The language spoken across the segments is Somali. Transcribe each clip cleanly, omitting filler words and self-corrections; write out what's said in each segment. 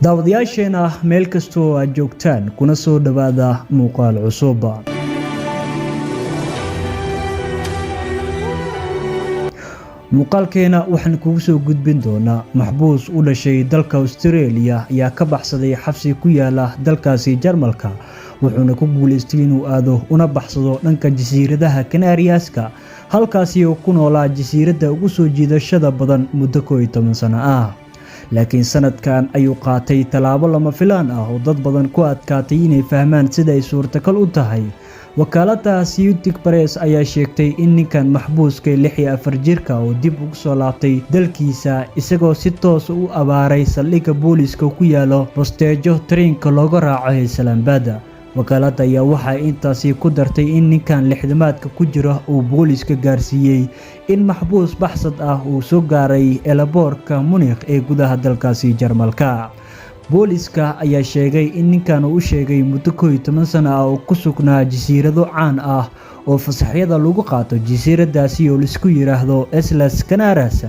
daawadayaasheena meel kastoo aad joogtaan kuna soo dhawaada muuqaal cusub. muuqaalkeena waxaan kugu soo gudbin doonaa maxbuus u dhashay dalka Australia ayaa ka baxsaday xabsi ku yaala dalkaasi Jarmalka wuxuuna ku guuleystay inuu aado una baxsado dhanka jasiiradaha Canariaska halkaasi oo ku noolaa jasiiradda ugu soo jiidashada badan muddo 11 sano ah. laakiin sanadkan ayuu qaatay talaabo lama filaan ah oo dad badan ku adkaatay inay fahmaan sida ay suurtagal u tahay. wakaaladda Associated Press ayaa sheegtay in ninkan maxbuuska 64 jirka oo dib ugu soo laabtay dalkiisa isagoo si toos u abaaray saldhigga booliska ku yaalo bosteejo tareenka looga raaco Islamabad. wakaaladda ayaa waxa intaasi ku dartay in ninkan lixdamaadka ku jira uu booliska gaarsiiyay in maxbuus baxsad ah uu soo gaaray eelaboorka Munich ee gudaha dalkaasi Jarmalka. booliska ayaa sheegay in ninkan uu sheegay muddo 11 sano ah oo ku sugnaa jasiirado caan ah oo fasaxyada lagu qaato jasiiradaasi oo la isku yiraahdo Islas Canarias.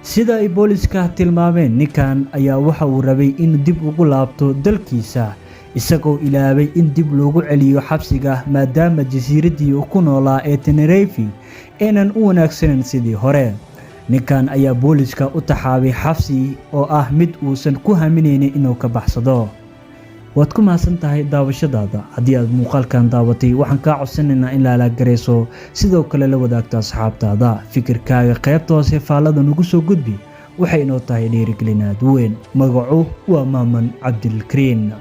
sida ay booliska tilmaameen ninkan ayaa waxa uu rabay in dib ugu laabto dalkiisa isagoo ilaabay in dib loogu celiyo xabsiga maadaama jasiiradii uu ku noolaa ee Tenerife aanan u wanaagsaneyn sidii hore. ninkan ayaa booliska u taxaabay xabsi oo ah mid uusan ku haminaynin inuu ka baxsado. waad ku mahadsan tahay daawashadaada. haddii aad muuqaalkan daawatay waxaan kaa codsanaynaa in la gareyso sidoo kale la wadaagto asxaabtaada. fikirkaaga qaybta hoose faallada nagu soo gudbi waxay inoo tahay dhiirigelin aad weyn. magacu waa Maaman Cabdilkariin.